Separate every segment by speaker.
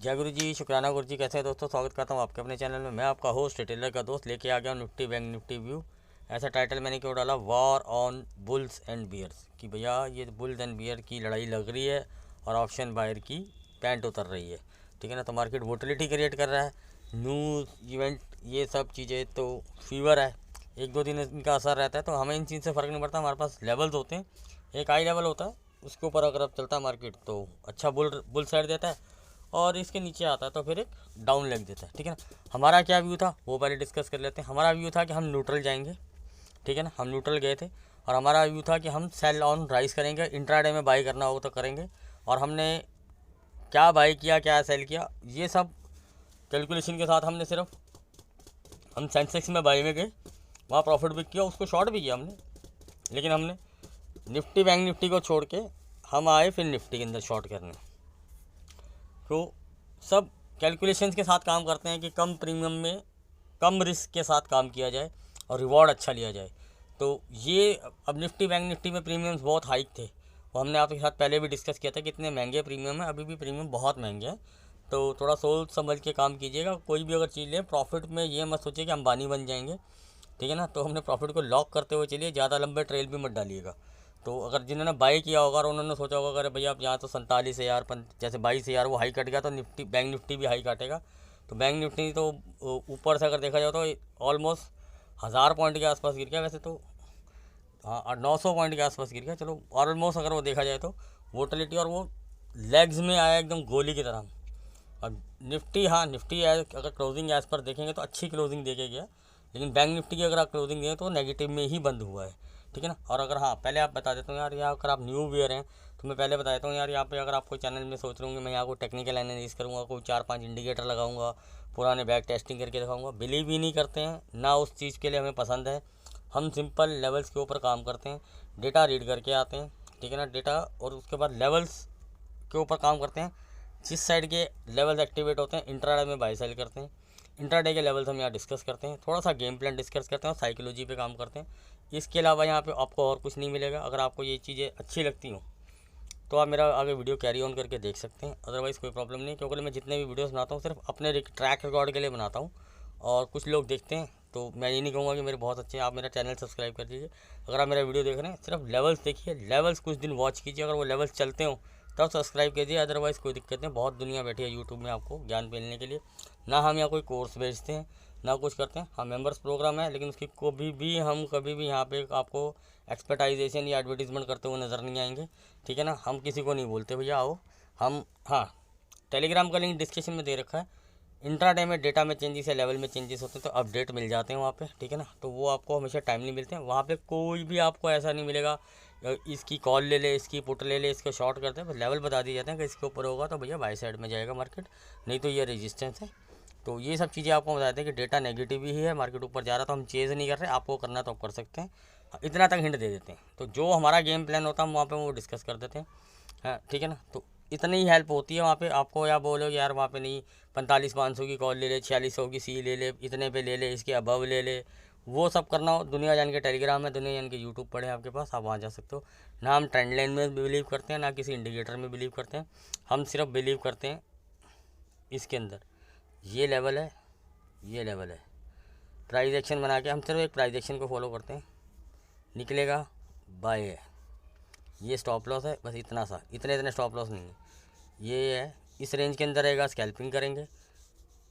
Speaker 1: जय गुरु जी, शुक्राना गुरु जी। कैसे हैं दोस्तों? स्वागत करता हूं आपके अपने चैनल में। मैं आपका होस्ट रिटेलर का दोस्त लेके आ गया हूं निफ्टी बैंक निफ्टी व्यू। ऐसा टाइटल मैंने क्यों डाला, war on bulls and bears, कि भैया ये बुल्स एंड बियर की लड़ाई लग रही है और ऑप्शन बायर की पैंट उतर रही है। ठीक है ना। तो मार्केट वोटिलिटी क्रिएट कर रहा है, न्यूज़ इवेंट ये सब चीज़ें, तो फीवर है, एक दो दिन इनका असर रहता है। तो हमें इन चीज़ से फ़र्क नहीं पड़ता। हमारे पास लेवल्स होते हैं, एक हाई लेवल होता है, उसके ऊपर अगर अब चलता है मार्केट तो अच्छा बुल साइड देता है, और इसके नीचे आता है तो फिर एक डाउन लेग देता है। ठीक है ना। हमारा क्या व्यू था वो पहले डिस्कस कर लेते हैं। हमारा व्यू था कि हम न्यूट्रल जाएंगे। ठीक है ना, हम न्यूट्रल गए थे, और हमारा व्यू था कि हम सेल ऑन राइज करेंगे, इंट्राडे में बाई करना होगा तो करेंगे। और हमने क्या बाई किया, क्या सेल किया, ये सब कैलकुलेशन के साथ हमने सिर्फ हम सेंसेक्स में बाई में गए, वहाँ प्रॉफिट भी किया, उसको शॉर्ट भी किया हमने। लेकिन हमने निफ्टी बैंक निफ्टी को छोड़ के हम आए फिर निफ्टी के अंदर शॉर्ट करने। तो सब कैलकुलेशंस के साथ काम करते हैं कि कम प्रीमियम में कम रिस्क के साथ काम किया जाए और रिवॉर्ड अच्छा लिया जाए। तो ये अब निफ्टी बैंक निफ्टी में प्रीमियम्स बहुत हाइक थे, वो हमने आपके साथ पहले भी डिस्कस किया था कि इतने महंगे प्रीमियम है, अभी भी प्रीमियम बहुत महंगे हैं। तो थोड़ा सोच समझ के काम कीजिएगा। कोई भी अगर चीज़ ले प्रॉफिट में ये मत सोचिए कि अंबानी बन जाएंगे। ठीक है ना। तो हमने प्रॉफिट को लॉक करते हुए चलिए, ज़्यादा लंबे ट्रेल भी मत डालिएगा। तो अगर जिन्होंने बाई किया होगा और उन्होंने सोचा होगा अगर भैया आप यहाँ तो 47,000 जैसे 22,000 वो हाई कट गया तो निफ्टी बैंक निफ्टी भी हाई काटेगा। तो बैंक निफ्टी तो ऊपर से अगर देखा जाए तो ऑलमोस्ट 1000 पॉइंट के आसपास गिर गया। वैसे तो हाँ 900 पॉइंट के आसपास गिर गया। चलो ऑलमोस्ट अगर वो देखा जाए तो वोटिलिटी और वो लेग्स में आया एकदम गोली की तरह। अब निफ्टी, हाँ निफ्टी अगर क्लोजिंग एज पर देखेंगे तो अच्छी क्लोजिंग देके गया, लेकिन बैंक निफ्टी की अगर आप क्लोजिंग दें तो नेगेटिव में ही बंद हुआ है। ठीक है ना। और अगर हाँ पहले आप बता देता हूँ यार, यहाँ अगर आप न्यू व्यूअर हैं तो मैं पहले बता देता हूँ यार, यहाँ पे अगर आपको चैनल में सोच रहे होंगे मैं यहाँ को टेक्निकल एनालिसिस करूँगा, कोई 4-5 इंडिकेटर लगाऊंगा, पुराने बैक टेस्टिंग करके दिखाऊंगा, बिलीव ही नहीं करते हैं ना, उस चीज़ के लिए हमें पसंद है। हम सिंपल लेवल्स के ऊपर काम करते हैं, डेटा रीड करके आते हैं। ठीक है ना। डेटा और उसके बाद लेवल्स के ऊपर काम करते हैं। जिस साइड के लेवल्स एक्टिवेट होते हैं इंट्राडे में बाई सेल करते हैं। इंट्राडे के लेवल्स हम यहाँ डिस्कस करते हैं, थोड़ा सा गेम प्लान डिस्कस करते हैं और साइकोलॉजी पे काम करते हैं। इसके अलावा यहाँ पे आपको और कुछ नहीं मिलेगा। अगर आपको ये चीज़ें अच्छी लगती हों तो आप मेरा आगे वीडियो कैरी ऑन करके देख सकते हैं, अदरवाइज़ कोई प्रॉब्लम नहीं। क्योंकि मैं जितने भी वीडियोस बनाता हूँ सिर्फ अपने ट्रैक रिकॉर्ड के लिए बनाता हूँ, और कुछ लोग देखते हैं तो मैं ये नहीं कहूँगा कि मेरे बहुत अच्छे हैं। आप मेरा चैनल सब्सक्राइब कर दीजिए। अगर आप मेरा वीडियो देख रहे हैं सिर्फ लेवल्स देखिए, लेवल्स कुछ दिन वॉच कीजिए, अगर वो लेवल्स चलते हो तब सब्सक्राइब कीजिए, अदरवाइज़ कोई दिक्कत नहीं। बहुत दुनिया बैठी है यूट्यूब में आपको ज्ञान मिलने के लिए। ना हम यहाँ कोई कोर्स बेचते हैं ना कुछ करते हैं। हाँ मेंबर्स प्रोग्राम है, लेकिन उसकी कभी भी यहाँ पे आपको एक्सपर्टाइजेशन या एडवर्टीजमेंट करते हुए नज़र नहीं आएंगे। ठीक है ना। हम किसी को नहीं बोलते भैया आओ हम, हाँ टेलीग्राम का लिंक डिस्क्रिप्शन में दे रखा है। इंट्राडे में डेटा में चेंजेस या लेवल में चेंजेस होते हैं तो अपडेट मिल जाते हैं वहाँ पे। ठीक है ना। तो वो आपको हमेशा टाइमली मिलते हैं। वहाँ पे कोई भी आपको ऐसा नहीं मिलेगा इसकी कॉल ले ले, इसकी पुट ले ले, इसको शॉर्ट करते हैं, बस लेवल बता दिए जाते हैं कि इसके ऊपर होगा तो भैया बाई साइड में जाएगा मार्केट, नहीं तो ये रेजिस्टेंस है। तो ये सब चीज़ें आपको बताते हैं कि डेटा नेगेटिव ही है, मार्केट ऊपर जा रहा तो हम चेज़ नहीं कर रहे, आपको करना तो आप कर सकते हैं। इतना तक हिंट दे देते हैं। तो जो हमारा गेम प्लान होता है हम वहाँ पे वो डिस्कस कर देते हैं। हाँ ठीक है ना। तो इतनी ही हेल्प होती है वहाँ पे आपको। या बोलोगे यार वहाँ पे नहीं 45-500 की कॉल ले ले, 4600 की सी ले ले, इतने पे ले ले, इसके अबव ले ले, वो सब करना हो दुनिया जान के टेलीग्राम है, दुनिया जान के यूट्यूब पड़े हैं आपके पास, आप वहाँ जा सकते हो। ना हम ट्रेंड लाइन में बिलीव करते हैं ना किसी इंडिकेटर में बिलीव करते हैं। हम सिर्फ बिलीव करते हैं इसके अंदर, ये लेवल है, ये लेवल है, प्राइस एक्शन बना के हम सिर्फ एक प्राइस एक्शन को फॉलो करते हैं। निकलेगा बाय है, ये स्टॉप लॉस है, बस इतना सा, इतने स्टॉप लॉस नहीं है, ये है इस रेंज के अंदर रहेगा, स्कैल्पिंग करेंगे।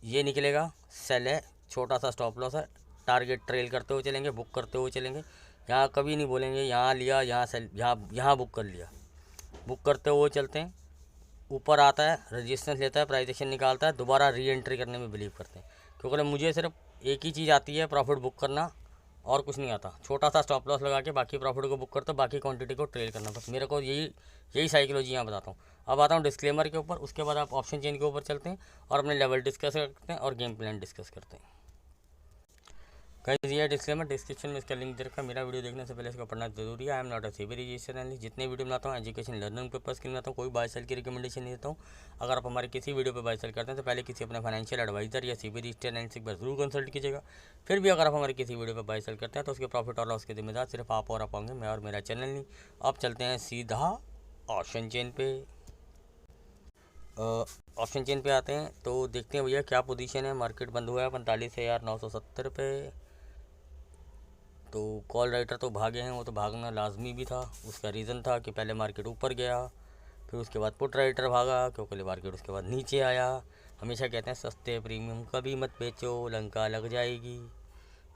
Speaker 1: ये निकलेगा सेल है, छोटा सा स्टॉप लॉस है, टारगेट ट्रेल करते हुए चलेंगे, बुक करते हुए चलेंगे। यहाँ कभी नहीं बोलेंगे यहाँ लिया, यहाँ सेल, यहाँ बुक कर लिया, बुक करते हुए चलते हैं। ऊपर आता है, रेजिस्टेंस लेता है, प्राइस एक्शन निकालता है, दोबारा री एंट्री करने में बिलीव करते हैं। क्योंकि मुझे सिर्फ एक ही चीज़ आती है, प्रॉफिट बुक करना, और कुछ नहीं आता। छोटा सा स्टॉप लॉस लगा के बाकी प्रॉफिट को बुक करता हूँ, बाकी क्वांटिटी को ट्रेल करना, बस मेरे को यही साइकोलॉजी यहाँ बताता हूँ। अब आता हूँ डिस्क्लेमर के ऊपर, उसके बाद आप ऑप्शन चेन के ऊपर चलते हैं और अपने लेवल डिस्कस करते हैं और गेम प्लान डिस्कस करते हैं। गाइस ये डिस्क्लेमर डिस्क्रिप्शन में इसका लिंक दे रखा है। मेरा वीडियो देखने से पहले इसको पढ़ना जरूरी है। I am not a SEBI registered analyst. जितने वीडियो बनाता हूँ एजुकेशन लर्निंग पर्पस के लिए बनाता हूँ, कोई बाय सेल की रिकमेंडेशन नहीं देता हूँ। अगर आप हमारे किसी वीडियो पर बाय सेल करते हैं तो पहले किसी अपने फाइनेंशियल एडवाइजर या सेबी रजिस्टर्ड एनालिस्ट पर जरूर कंसल्ट कीजिएगा। फिर भी अगर आप हमारे किसी वीडियो पर बाय सेल करते हैं तो उसके प्रॉफिट और लॉस के जिम्मेदार सिर्फ आप और आप होंगे, मैं और मेरा चैनल नहीं। अब चलते हैं सीधा ऑप्शन चेन पे। ऑप्शन चेन पे आते हैं तो देखते हैं भैया क्या पोजीशन है। मार्केट बंद हुआ है 45,970 पे। तो कॉल राइटर तो भागे हैं, वो तो भागना लाजमी भी था। उसका रीज़न था कि पहले मार्केट ऊपर गया, फिर उसके बाद पुट राइटर भागा क्योंकि मार्केट उसके बाद नीचे आया। हमेशा कहते हैं सस्ते प्रीमियम कभी मत बेचो, लंका लग जाएगी।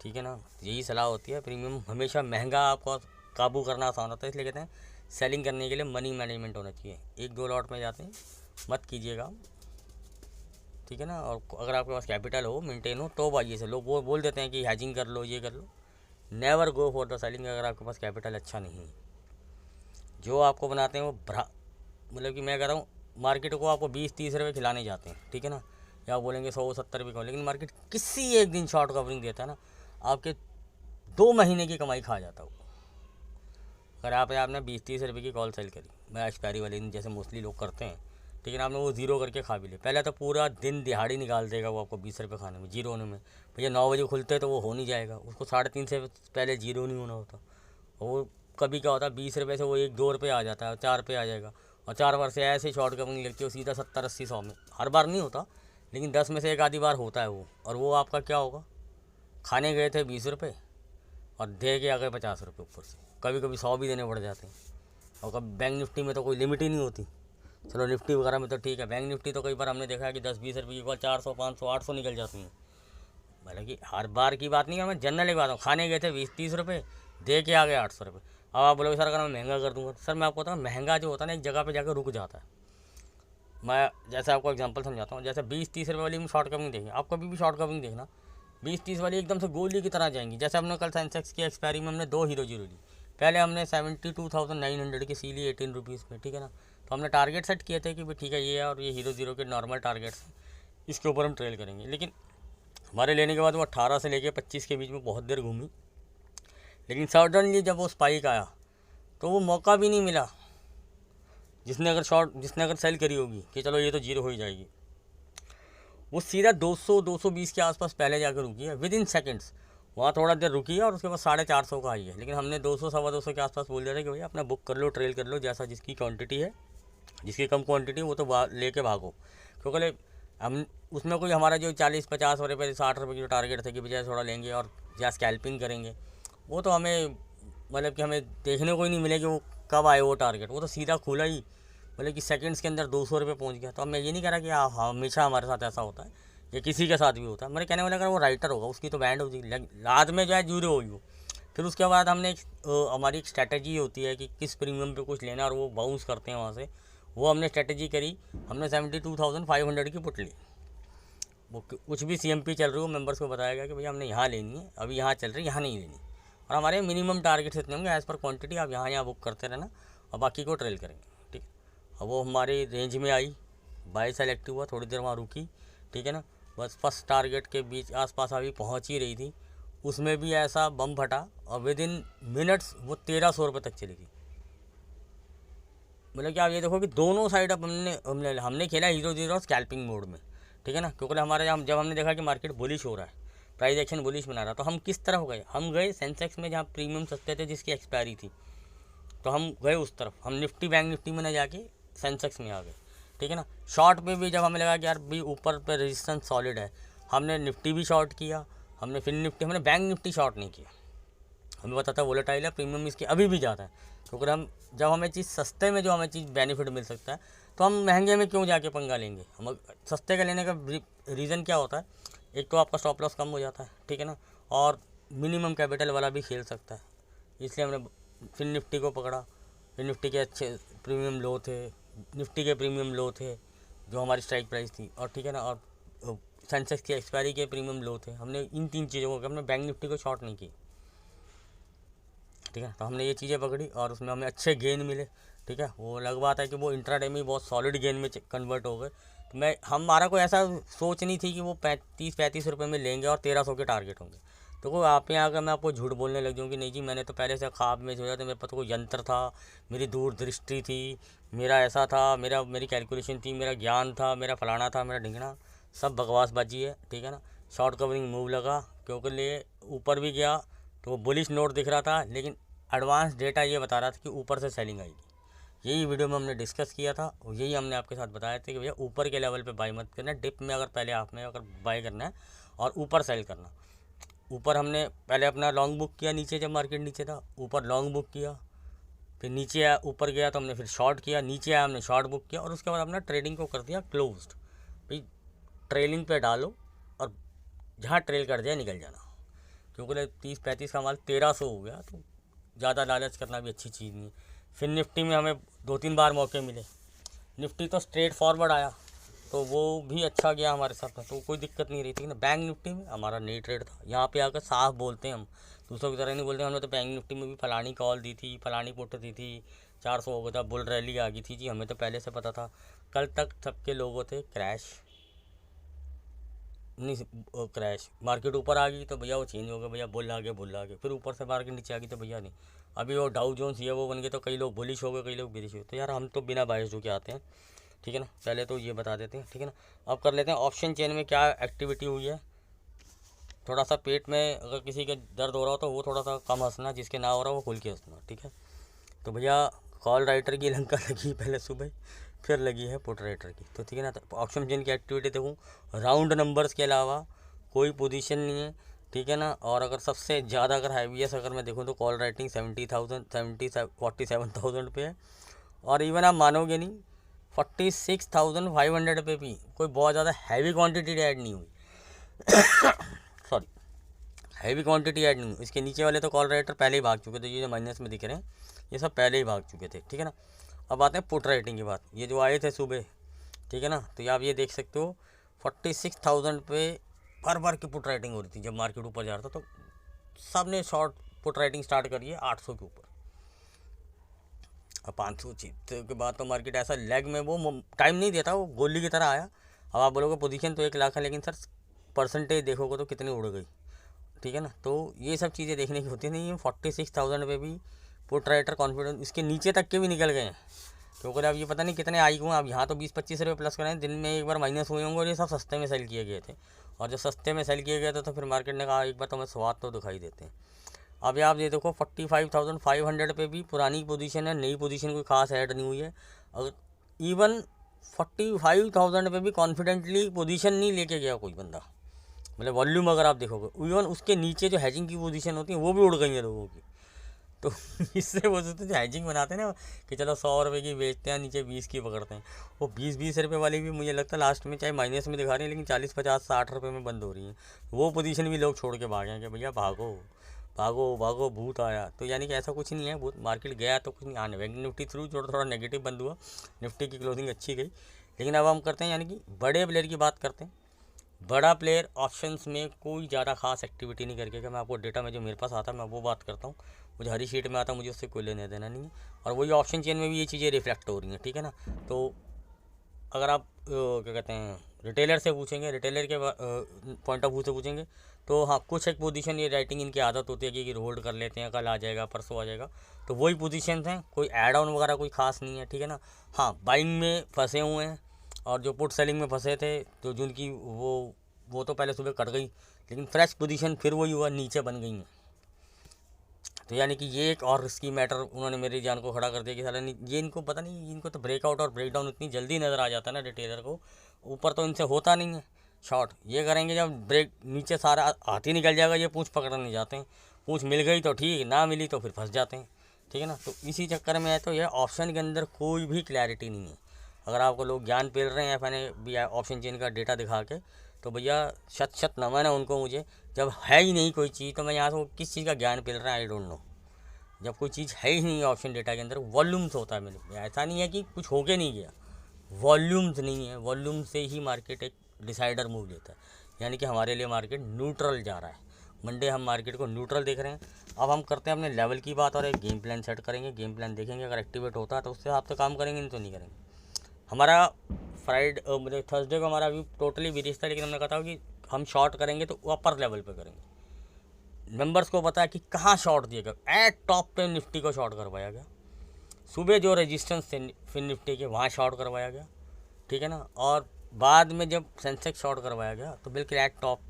Speaker 1: ठीक है ना, यही सलाह होती है। प्रीमियम हमेशा महंगा आपको काबू करना आसान होता है, इसलिए कहते हैं सेलिंग करने के लिए मनी मैनेजमेंट होना चाहिए। 1-2 लॉट में जाते हैं मत कीजिएगा, ठीक है ना। और अगर आपके पास कैपिटल हो, मेंटेन हो, तो भाई से लोग वो बोल देते हैं कि हैजिंग कर लो, ये कर लो। Never go for the selling अगर आपके पास कैपिटल अच्छा नहीं है। जो आपको बनाते हैं वो मतलब कि मैं कह रहा हूँ मार्केट को आपको 20-30 रुपये खिलाने जाते हैं, ठीक है ना, या बोलेंगे 100-70 रुपये का, लेकिन मार्केट किसी एक दिन शॉर्ट कवरिंग देता है ना, आपके 2 महीने की कमाई खा जाता है वो। अगर आपने 20-30 रुपये की कॉल सेल करी, मैं एक्सपायरी वाले दिन जैसे मोस्टली लोग करते हैं, लेकिन आपने वो ज़ीरो करके खा भी लिया। पहले तो पूरा दिन दिहाड़ी निकाल देगा वो आपको 20 रुपये खाने में, जीरो होने में। भैया 9 बजे खुलते तो वो हो नहीं जाएगा, उसको 3:30 से पहले जीरो नहीं होना होता। वो कभी क्या होता है 20 रुपये से वो 1-2 रुपये आ जाता है, 4 पे आ जाएगा, और 4 बार से ऐसे शॉर्ट कवरिंग लगती है सीधा 70-80-100 में। हर बार नहीं होता, लेकिन 10 में से एक आधी बार होता है वो। और वो आपका क्या होगा, खाने गए थे 20 रुपये और दे के आ गए 50 रुपये ऊपर से, कभी कभी 100 भी देने पड़ जाते हैं। और कभी बैंक निफ्टी में तो कोई लिमिट ही नहीं होती। चलो निफ्टी वगैरह में तो ठीक है, बैंक निफ्टी तो कई बार हमने देखा है कि 10-20 रुपये की कॉल 400, 500, 800 निकल जाती हैं। हालांकि हर बार की बात नहीं है, मैं जनरल एक बात हूँ, खाने गए थे 20-30 रुपये, दे के आ गए 800 रुपये। अब आप बोलोगे सर अगर मैं महंगा कर दूँगा, सर मैं आपको बताऊँ महंगा जो होता है ना एक जगह पे जाकर रुक जाता है। मैं जैसे आपको एग्जांपल समझाता हूँ, जैसे 20-30 रुपये वाली में शॉर्ट कवरिंग देखिए, आप कभी भी शॉर्ट कवरिंग देखना, 20-30 वाली एकदम से गोली की तरह जाएंगी। जैसे हमने कल सेंसेक्स की एक्सपायरी में हमने 2 हीरो जीरो ली, पहले हमने 72,900 की सी ली 18 रुपीज़ पे, ठीक है ना। तो हमने टारगेट सेट किए थे कि भाई ठीक है ये और ये हीरो जीरो के नॉर्मल टारगेट्स हैं, इसके ऊपर हम ट्रेल करेंगे। लेकिन हमारे लेने के बाद वो 18 से लेके 25 के बीच में बहुत देर घूमी, लेकिन सडनली जब वो स्पाइक आया तो वो मौका भी नहीं मिला जिसने अगर सेल करी होगी कि चलो ये तो जीरो हो ही जाएगी, वो सीधा 200-220 के आसपास पहले जाकर रुकी है विद इन सेकेंड्स। वहाँ थोड़ा देर रुकी है और उसके बाद 450 का आई है। लेकिन हमने 200-225 के आसपास बोल दिया था कि भैया अपना बुक कर लो, ट्रेल कर लो, जैसा जिसकी क्वांटिटी है, जिसकी कम क्वांटिटी वो तो लेके भागो। क्योंकि हम उसमें कोई हमारा जो 40-50 रुपये 60 रुपये की जो टारगेट थे कि बजाय थोड़ा लेंगे और या स्कैल्पिंग करेंगे, वो तो हमें मतलब कि हमें देखने को ही नहीं मिलेगी वो कब आए वो टारगेट। वो तो सीधा खुला ही मतलब कि सेकंड्स के अंदर 200 रुपये पहुँच गया। तो अब मैं ये नहीं कह रहा कि हमेशा हमारे साथ ऐसा होता है या किसी के साथ भी होता है। मेरे कहने वाला अगर वो राइटर होगा उसकी तो बैंड होगी, बाद में जो है जीरो होगी वो। फिर उसके बाद हमने हमारी एक स्ट्रैटेजी होती है कि किस प्रीमियम पे कुछ लेना और वो बाउंस करते हैं वहाँ से, वो हमने स्ट्रैटेजी करी। हमने 72,500 की पुट ली। वो कुछ भी CMP चल रही हो मेंबर्स को बताया गया कि भैया हमने यहाँ लेनी है, अभी यहाँ चल रही है, यहाँ नहीं लेनी। और हमारे मिनिमम टारगेट्स इतने होंगे एज़ पर क्वांटिटी, आप यहाँ बुक करते रहना और बाकी को ट्रेल करेंगे, ठीक। अब वो हमारी रेंज में आई, बाय सेलेक्ट हुआ, थोड़ी देर वहाँ रुकी, ठीक है ना, बस फर्स्ट टारगेट के बीच आसपास अभी पहुँच ही रही थी, उसमें भी ऐसा बम फटा और विद इन मिनट्स वो 1300 रुपये तक चली गई। मतलब कि आप ये देखो कि दोनों साइड अब हमने खेला हीरो जीरो स्कैल्पिंग मोड में, ठीक है ना। क्योंकि हमारे यहाँ जब हमने देखा कि मार्केट बुलिश हो रहा है, प्राइस एक्शन बुलिश बना रहा, तो हम किस तरफ गए, हम गए सेंसेक्स में जहाँ प्रीमियम सस्ते थे जिसकी एक्सपायरी थी, तो हम गए उस तरफ। हम निफ्टी बैंक निफ्टी में न जाके सेंसेक्स में आ गए, ठीक है ना। शॉर्ट पे भी जब हमें लगा कि यार भी ऊपर पे रेजिस्टेंस सॉलिड है, हमने निफ्टी भी शॉर्ट किया, हमने फिर निफ्टी, हमने बैंक निफ्टी शॉर्ट नहीं किया। हमें पता था वोलेटाइल है, प्रीमियम इसकी अभी भी ज़्यादा है। क्योंकि हम जब हमें चीज़ सस्ते में जो हमें चीज़ बेनिफिट मिल सकता है तो हम महंगे में क्यों जाके पंगा लेंगे। हम सस्ते का लेने का रीज़न क्या होता है, एक तो आपका स्टॉप लॉस कम हो जाता है, ठीक है ना, और मिनिमम कैपिटल वाला भी खेल सकता है। इसलिए हमने फिर निफ्टी को पकड़ा। फिर निफ्टी के अच्छे प्रीमियम लो थे, निफ्टी के प्रीमियम लो थे जो हमारी स्ट्राइक प्राइस थी, और ठीक है ना, और सेंसेक्स की एक्सपायरी के प्रीमियम लो थे। हमने इन 3 चीज़ों को, हमने बैंक निफ्टी को शॉर्ट नहीं की, ठीक है। तो हमने ये चीज़ें पकड़ी और उसमें हमें अच्छे गेन मिले, ठीक है। वो अलग बात है कि वो इंट्राडे में बहुत सॉलिड गेन में कन्वर्ट हो गए। तो हमारा कोई ऐसा सोच नहीं थी कि वो 35 रुपये में लेंगे और 1300 के टारगेट होंगे। तो कोई आप यहाँ अगर मैं आपको झूठ बोलने लग जाऊँ कि नहीं जी मैंने तो पहले से ख्वाब में सोचा था, मेरे पास कोई यंत्र था, मेरी दूरदृष्टि थी, मेरा ऐसा था, मेरी कैलकुलेशन थी, मेरा ज्ञान था, मेरा फलाना था, मेरा ढिंगना, सब बकवासबाजी है, ठीक है ना। शॉर्ट कवरिंग मूव लगा क्योंकि लिए ऊपर भी गया तो वो बुलिश नोट दिख रहा था, लेकिन एडवांस डेटा ये बता रहा था कि ऊपर से सेलिंग आएगी। यही वीडियो में हमने डिस्कस किया था और यही हमने आपके साथ बताया था कि भैया ऊपर के लेवल पे बाई मत करना, डिप में अगर पहले हाफ में अगर बाई करना है और ऊपर सेल करना। ऊपर हमने पहले अपना लॉन्ग बुक किया, नीचे जब मार्केट नीचे था ऊपर लॉन्ग बुक किया, फिर नीचे आया ऊपर गया तो हमने फिर शॉर्ट किया, नीचे आया हमने शॉर्ट बुक किया और उसके बाद अपना ट्रेडिंग को कर दिया क्लोज्ड। भाई ट्रेलिंग पे डालो और जहाँ ट्रेल कर जाए निकल जाना, क्योंकि 30-35 का माल 1300 हो गया तो ज़्यादा लालच करना भी अच्छी चीज़ नहीं है। फिर निफ्टी में हमें 2-3 बार मौके मिले, निफ्टी तो स्ट्रेट फॉरवर्ड आया तो वो भी अच्छा गया हमारे साथ में, तो कोई दिक्कत नहीं रही थी ना। बैंक निफ्टी में हमारा नई ट्रेड था, यहाँ पे आकर साफ बोलते हैं हम, दूसरों की तरह नहीं बोलते हमने तो बैंक निफ्टी में भी फलानी कॉल दी थी, फलानी पुट दी थी, 400 हो गया था, बुल रैली आ गई थी जी, हमें तो पहले से पता था। कल तक सबके लोगों थे क्रैश, नहीं क्रैश, मार्केट ऊपर आ गई तो भैया वो चेंज हो गया, भैया बुल आ गया, फिर ऊपर से मार्केट नीचे आ गई तो भैया नहीं। अभी वो डाउ जोन्स ये वो बन गए तो कई लोग बुलिश हो गए, कई लोग बेरिश हो गए। तो यार हम तो बिना बायस होके आते हैं, ठीक है ना, पहले तो ये बता देते हैं, ठीक है ना। अब कर लेते हैं ऑप्शन चेन में क्या एक्टिविटी हुई है। थोड़ा सा पेट में अगर किसी के दर्द हो रहा हो तो वो थोड़ा सा कम हंसना, जिसके ना हो रहा हो वो खुल के हंसना, ठीक है। तो भैया कॉल राइटर की लंका लगी पहले सुबह, फिर लगी है पुट राइटर की, तो ठीक है ना। तो ऑप्शन चेन की एक्टिविटी देखूँ, राउंड नंबर्स के अलावा कोई पोजीशन नहीं है, ठीक है ना। और अगर सबसे ज़्यादा अगर हैवीएस्ट अगर मैं देखूँ तो कॉल राइटिंग 47,000 पे है। और इवन आप मानोगे नहीं 46,500 पे भी कोई बहुत ज़्यादा हैवी क्वांटिटी ऐड नहीं हुई सॉरी, हैवी क्वांटिटी ऐड नहीं हुई। इसके नीचे वाले तो कॉल राइटर पहले ही भाग चुके थे, ये जो माइनस में दिख रहे हैं ये सब पहले ही भाग चुके थे, ठीक है ना। अब आते हैं पुट राइटिंग की बात, ये जो आए थे सुबह, ठीक है ना। तो ये आप ये देख सकते हो 46,000 पे भर भर की पुट राइटिंग हो रही थी जब मार्केट ऊपर जा रहा था, तो सब ने शॉर्ट पुट राइटिंग स्टार्ट करी है 800 के ऊपर। अब 500 जीत के बाद तो मार्केट ऐसा लेग में वो टाइम नहीं देता, वो गोली की तरह आया। अब आप बोलोगे पोजीशन तो 1 लाख है, लेकिन सर परसेंटेज देखोगे तो कितनी उड़ गई, ठीक है ना। तो ये सब चीज़ें देखने की होती नहीं है। 46,000 पे भी पुट राइटर कॉन्फिडेंस इसके नीचे तक के भी निकल गए हैं, क्योंकि अब ये पता नहीं कितने आई हुए हैं। अब यहाँ तो 20-25 रुपये प्लस करें, दिन में एक बार माइनस हुए होंगे और ये सब सस्ते में सेल किए गए थे। और जब सस्ते में सेल किए गए थे तो फिर मार्केट ने कहा एक बार तो हमें स्वाद तो दिखाई देते हैं। अब आप ये देखो 45,500 पे भी पुरानी पोजीशन है, नई पोजीशन कोई खास ऐड नहीं हुई है। अगर इवन 45,000 पे भी कॉन्फिडेंटली पोजीशन नहीं लेके गया कोई बंदा, मतलब वॉल्यूम अगर आप देखोगे इवन उसके नीचे जो हैजिंग की पोजीशन होती है वो भी उड़ गई है लोगों की। तो इससे वो जो हैजिंग बनाते हैं ना कि चलो 100 रुपये की बेचते हैं, नीचे 20 की पकड़ते हैं, वो 20-20 रुपये वाली भी मुझे लगता है लास्ट में चाहे माइनस में दिखा रही है लेकिन 40-50-60 रुपये में बंद हो रही है। वो पोजीशन भी लोग छोड़ के भागे हैं कि भैया भागो भागो भागो भूत आया। तो यानी कि ऐसा कुछ नहीं है, भूत मार्केट गया तो कुछ नहीं आने। बैंक निफ्टी थ्रू थोड़ा थोड़ा नेगेटिव बंद हुआ, निफ्टी की क्लोजिंग अच्छी गई। लेकिन अब हम करते हैं यानी कि बड़े प्लेयर की बात करते हैं। बड़ा प्लेयर ऑप्शंस में कोई ज़्यादा खास एक्टिविटी नहीं करके, मैं आपको डेटा में जो मेरे पास आता है मैं वो बात करता हूँ। मुझे हरी शीट में आता, मुझे उससे कोई लेने देना नहीं है। और वही ऑप्शन चेन में भी ये चीज़ें रिफ्लेक्ट हो रही हैं, ठीक है ना। तो अगर आप क्या कहते हैं रिटेलर से पूछेंगे, रिटेलर के पॉइंट ऑफ व्यू से पूछेंगे तो हाँ कुछ एक पोजीशन ये राइटिंग इनकी आदत होती है कि होल्ड कर लेते हैं, कल आ जाएगा परसों आ जाएगा, तो वही पोजीशन हैं, कोई ऐड ऑन वगैरह कोई खास नहीं है, ठीक है ना। हाँ बाइंग में फंसे हुए हैं और जो पुट सेलिंग में फंसे थे तो जिनकी वो तो पहले सुबह कट गई, लेकिन फ्रेश पोजीशन फिर वही हुआ नीचे बन गई हैं। तो यानी कि ये एक और रिस्की मैटर उन्होंने मेरी जान को खड़ा कर दिया कि साला ये इनको पता नहीं, इनको तो ब्रेकआउट और ब्रेकडाउन इतनी जल्दी नज़र आ जाता है ना रिटेलर को, ऊपर तो इनसे होता नहीं है शॉर्ट। ये करेंगे जब ब्रेक नीचे सारा हाथ ही निकल जाएगा, ये पूँछ पकड़ने जाते हैं, पूँछ मिल गई तो ठीक, ना मिली तो फिर फंस जाते हैं, ठीक है ना। तो इसी चक्कर में है तो यह ऑप्शन के अंदर कोई भी क्लैरिटी नहीं है। अगर आपको लोग ज्ञान पेल रहे हैं मैंने भी ऑप्शन चेन का डेटा दिखा के, तो भैया शत नमन है उनको। मुझे जब है ही नहीं कोई चीज़ तो मैं यहाँ से किस चीज़ का ज्ञान पेल रहा है आई डोंट नो। जब कोई चीज़ है ही नहीं ऑप्शन डेटा के अंदर, वॉल्यूम्स होता है मेरे, ऐसा नहीं है कि कुछ होके नहीं गया, वॉल्यूम्स नहीं है, वॉल्यूम से ही मार्केट एक डिसाइडर मूव लेता है। यानी कि हमारे लिए मार्केट न्यूट्रल जा रहा है, मंडे हम मार्केट को न्यूट्रल देख रहे हैं। अब हम करते हैं अपने लेवल की बात और एक गेम प्लान सेट करेंगे, गेम प्लान देखेंगे, अगर एक्टिवेट होता है तो उससे आप तो काम करेंगे, नहीं तो नहीं करेंगे। हमारा मतलब थर्सडे को हमारा व्यू टोटली बिरिश था, लेकिन हमने कहा था कि हम शॉर्ट करेंगे तो अपर लेवल पे करेंगे। मेंबर्स को पता है कि कहाँ शॉर्ट दिया गया, एट टॉप पे निफ्टी को शॉर्ट करवाया गया, सुबह जो रेजिस्टेंस थे फिर निफ्टी के वहाँ शॉर्ट करवाया गया, ठीक है ना। और बाद में जब सेंसेक्स शॉर्ट करवाया गया तो बिल्कुल एट टॉप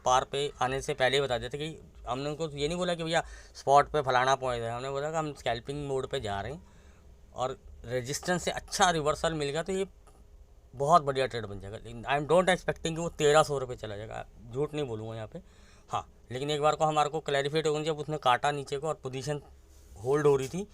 Speaker 1: पार पे आने से पहले ही बता देते कि हमने उनको ये नहीं बोला कि भैया स्पॉट पे फलाना पॉइंट है, हमने बोला कि हम स्कैल्पिंग मोड पे जा रहे हैं और रेजिस्टेंस से अच्छा रिवर्सल मिल गया तो ये बहुत बढ़िया ट्रेड बन जाएगा। लेकिन आई एम डोंट एक्सपेक्टिंग कि वो 1300 रुपये चला जाएगा, झूठ नहीं बोलूँगा यहाँ पे। हाँ, लेकिन एक बार को हमारे को क्लैरिफाइड हो गई जब उसने काटा नीचे को और पोजीशन होल्ड हो रही थी,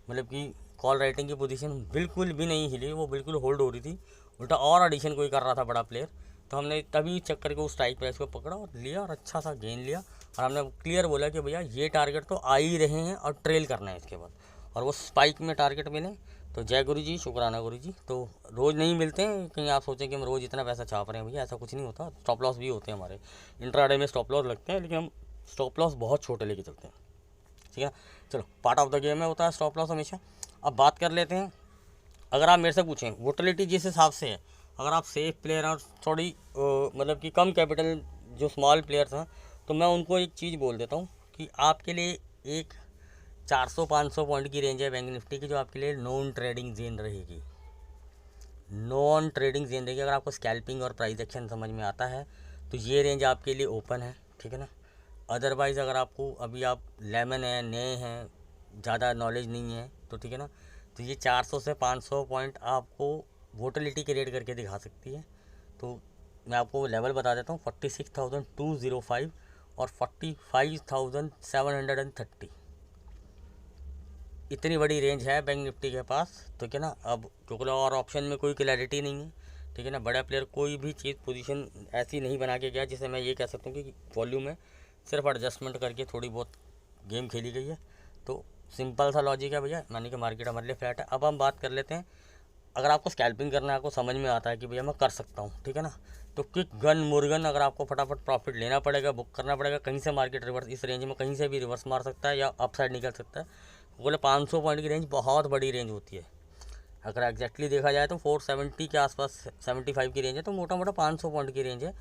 Speaker 1: मतलब कि कॉल राइटिंग की पोजीशन बिल्कुल भी नहीं हिली, वो बिल्कुल होल्ड हो रही थी, उल्टा और एडिशन कोई कर रहा था बड़ा प्लेयर, तो हमने तभी चेक करके उस स्ट्राइक प्राइस को पकड़ा और लिया और अच्छा सा गेन लिया। और हमने क्लियर बोला कि भैया ये टारगेट तो आ ही रहे हैं और ट्रेल करना है इसके बाद, और वो स्पाइक में टारगेट मिले तो जय गुरु जी, शुक्राना गुरु जी। तो रोज़ नहीं मिलते हैं, कहीं आप सोचें कि हम रोज़ इतना पैसा छाप रहे हैं, भैया ऐसा कुछ नहीं होता। स्टॉप लॉस भी होते हैं हमारे, इंट्राडे में स्टॉप लॉस लगते हैं, लेकिन हम स्टॉप लॉस बहुत छोटे लेके चलते हैं, ठीक है। चलो, पार्ट ऑफ द गेम में होता है स्टॉप लॉस हमेशा। अब बात कर लेते हैं, अगर आप मेरे से पूछें वोटिलिटी जिस हिसाब से है, अगर आप सेफ प्लेयर और थोड़ी मतलब कि कम कैपिटल जो स्मॉल प्लेयर्स हैं, तो मैं उनको एक चीज़ बोल देता हूँ कि आपके लिए एक 400-500 पॉइंट की रेंज है बैंक निफ्टी की, जो आपके लिए नॉन ट्रेडिंग जोन रहेगी। नॉन ट्रेडिंग जोन रहेगी। अगर आपको स्कैल्पिंग और प्राइस एक्शन समझ में आता है तो ये रेंज आपके लिए ओपन है, ठीक है ना। अदरवाइज़ अगर आपको अभी आप लेमन है, नए हैं, ज़्यादा नॉलेज नहीं है, तो ठीक है ना, तो ये 400 से 500 पॉइंट आपको वोटिलिटी क्रिएट करके दिखा सकती है। तो मैं आपको लेवल बता देता हूँ, 46,205 और 45,730, इतनी बड़ी रेंज है बैंक निफ्टी के पास, तो क्या ना। अब क्योंकि और ऑप्शन में कोई क्लैरिटी नहीं है, ठीक है ना। बड़ा प्लेयर कोई भी चीज़ पोजीशन ऐसी नहीं बना के गया जिसे मैं ये कह सकता हूँ कि वॉल्यूम में सिर्फ एडजस्टमेंट करके थोड़ी बहुत गेम खेली गई है। तो सिंपल सा लॉजिक है भैया, मानी कि मार्केट हमारे लिए फ्लैट है। अब हम बात कर लेते हैं, अगर आपको स्कैल्पिंग करना है, आपको समझ में आता है कि भैया मैं कर सकता हूँ, ठीक है ना, तो क्विक गन मुर्गन अगर आपको फटाफट प्रॉफिट लेना पड़ेगा, बुक करना पड़ेगा, कहीं से मार्केट रिवर्स इस रेंज में कहीं से भी रिवर्स मार सकता है या अप साइड निकल सकता है। बोले 500 पॉइंट की रेंज बहुत बड़ी रेंज होती है। अगर एग्जैक्टली देखा जाए तो 470 के आसपास 75 की रेंज है, तो मोटा मोटा 500 पॉइंट की रेंज है।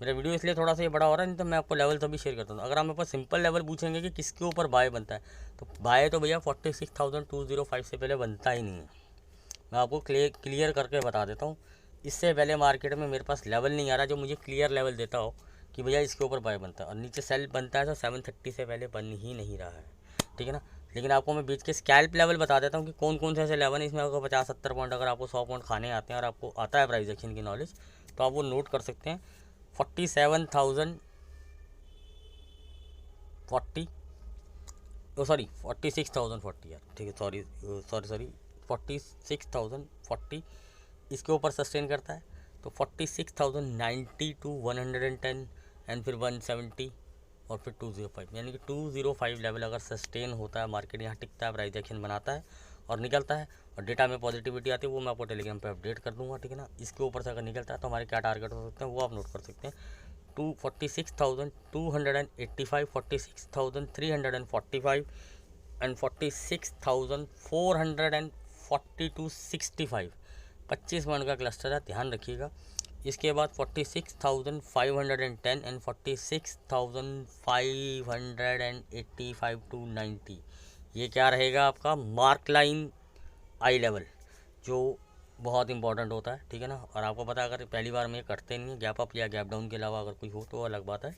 Speaker 1: मेरा वीडियो इसलिए थोड़ा सा ये बड़ा हो रहा है, नहीं तो मैं आपको लेवल तभी शेयर करता हूँ। अगर आप मेरे पास सिंपल लेवल पूछेंगे कि किसके ऊपर बाय बनता है, तो बाय तो भैया 46,205 से पहले बनता ही नहीं है। मैं आपको क्लियर करके बता देता हूँ, इससे पहले मार्केट में मेरे पास लेवल नहीं आ रहा जो मुझे क्लियर लेवल देता हो कि भैया इसके ऊपर बाय बनता है, और नीचे सेल बनता है तो 730 से पहले बन ही नहीं रहा है, ठीक है ना। लेकिन आपको मैं बीच के स्कैल्प लेवल बता देता हूँ कि कौन कौन से ऐसे लेवल है। इसमें आपको 50-70 पॉइंट, अगर आपको 100 पॉइंट खाने आते हैं और आपको आता है प्राइस एक्शन की नॉलेज, तो आप वो नोट कर सकते हैं। 46,040 यार, ठीक है, सॉरी 46,040 इसके ऊपर सस्टेन करता है, तो 46,090 टू 110 एंड फिर 170 और फिर 205, यानी कि 205 लेवल अगर सस्टेन होता है, मार्केट यहाँ टिकता है, प्राइस एक्शन बनाता है और निकलता है, और डेटा में पॉजिटिविटी आती है, वो मैं आपको टेलीग्राम पे अपडेट कर दूंगा, ठीक है ना। इसके ऊपर से अगर निकलता है तो हमारे क्या टारगेट हो सकते हैं वो आप नोट कर सकते हैं। 46,285, 46,345 एंड 46,440 टू 65, 25 पॉइंट का क्लस्टर है, ध्यान रखिएगा। इसके बाद 46,510 एंड 46,585 टू 90, ये क्या रहेगा आपका मार्क लाइन आई लेवल, जो बहुत इंपॉर्टेंट होता है, ठीक है ना। और आपको पता है अगर पहली बार में ये करते नहीं है, गैप अप या गैप डाउन के अलावा अगर कोई हो तो अलग बात है,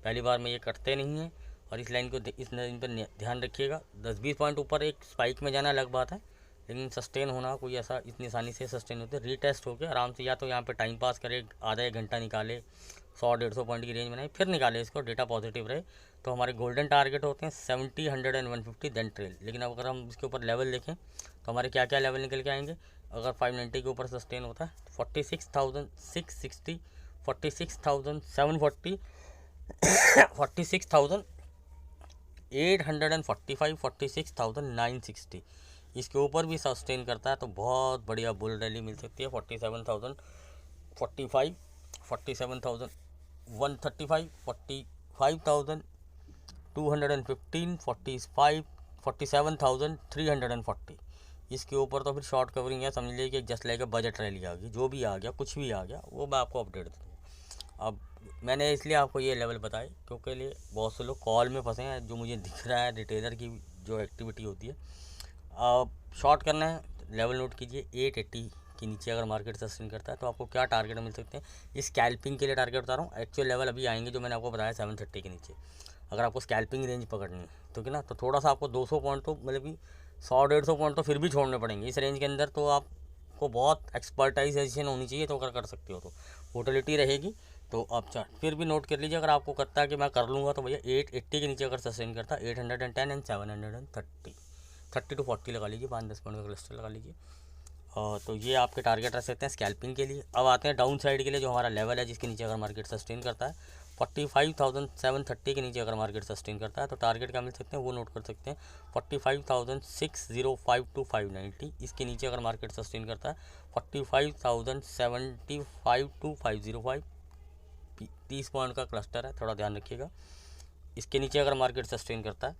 Speaker 1: पहली बार में ये करते नहीं है। और इस लाइन को इस लाइन पर ध्यान रखिएगा। 10-20 पॉइंट ऊपर एक स्पाइक में जाना अलग बात है, लेकिन सस्टेन होना कोई ऐसा इतनी आसानी से सस्टेन होते हैं। रीटेस्ट होकर आराम से या तो यहाँ पे टाइम पास करे, आधा 1 घंटा निकाले, 100-150 पॉइंट की रेंज बनाए, फिर निकाले इसको, डेटा पॉजिटिव रहे, तो हमारे गोल्डन टारगेट होते हैं 70, 100 एंड 150 देन ट्रेल। लेकिन अब अगर हम इसके ऊपर लेवल देखें तो हमारे क्या क्या लेवल निकल के आएंगे। अगर 590 के ऊपर सस्टेन होता है 46,660, 46,740, 46,845, 46,960, इसके ऊपर भी सस्टेन करता है तो बहुत बढ़िया बुल रैली मिल सकती है। 47,045, 47,135, 45,215, 47,340, इसके ऊपर तो फिर शॉर्ट कवरिंग है, समझ लीजिए कि जस्ट लाइक बजट रैली आ गई, जो भी आ गया, कुछ भी आ गया, वो मैं आपको अपडेट दूँगा। अब मैंने इसलिए आपको ये लेवल बताए क्योंकि लिए बहुत से लोग कॉल में फंसे हैं, जो मुझे दिख रहा है रिटेलर की जो एक्टिविटी होती है। अब शॉर्ट करना है, लेवल नोट कीजिए 880 के नीचे अगर मार्केट सस्टेन करता है तो आपको क्या टारगेट मिल सकते हैं। इस स्कैल्पिंग के लिए टारगेट बता रहा हूँ, एक्चुअल लेवल अभी आएंगे जो मैंने आपको बताया 730 के नीचे। अगर आपको स्कैल्पिंग रेंज पकड़नी है तो क्या ना, तो थोड़ा सा आपको 200 पॉइंट तो मतलब कि 100-150 पॉइंट तो फिर भी छोड़ने पड़ेंगे इस रेंज के अंदर। तो आपको बहुत एक्सपर्टाइजेशन होनी चाहिए, तो अगर कर सकते हो तो वोटिलिटी रहेगी। तो आप चार्ट फिर भी नोट कर लीजिए, अगर आपको करता है कि मैं कर लूँगा तो भैया 880 के नीचे अगर सस्टेन करता है 810 एंड 730, 30 to 40 लगा लीजिए, 5-10 पॉइंट का क्लस्टर लगा लीजिए। तो ये आपके टारगेट रह सकते हैं स्कैल्पिंग के लिए। अब आते हैं डाउन साइड के लिए, जो हमारा लेवल है जिसके नीचे अगर मार्केट सस्टेन करता है 45,730 के नीचे अगर मार्केट सस्टेन करता है तो टारगेट क्या मिल सकते हैं वो नोट कर सकते हैं 45,605 to 590। इसके नीचे अगर मार्केट सस्टेन करता है 45,075 to 505, 30 पॉइंट का क्लस्टर है, थोड़ा ध्यान रखिएगा। इसके नीचे अगर मार्केट सस्टेन करता है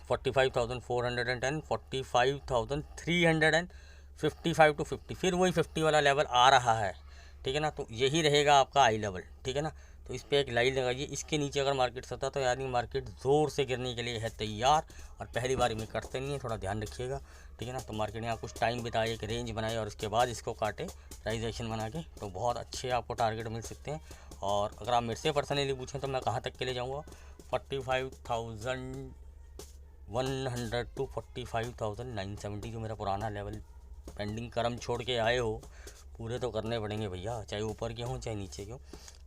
Speaker 1: 45,410, 45,355 to 50, फिर वही 50 वाला लेवल आ रहा है, ठीक है ना। तो यही रहेगा आपका आई लेवल, ठीक है ना। तो इस पर एक लाइन लगाइए। इसके नीचे अगर मार्केट सता तो यानी मार्केट ज़ोर से गिरने के लिए है तैयार, और पहली बारी में कटते नहीं है, थोड़ा ध्यान रखिएगा, ठीक है ना। तो मार्केट यहाँ कुछ टाइम बिताए, एक रेंज बनाए और उसके बाद इसको काटे प्राइस एक्शन बना के, तो बहुत अच्छे आपको टारगेट मिल सकते हैं। और अगर आप मेरे से पर्सनली पूछें तो मैं कहाँ तक के लिए जाऊँगा, 45,100 to 45,970 जो मेरा पुराना लेवल पेंडिंग कर्म छोड़ के आए हो, पूरे तो करने पड़ेंगे भैया, चाहे ऊपर के हों चाहे नीचे के हों।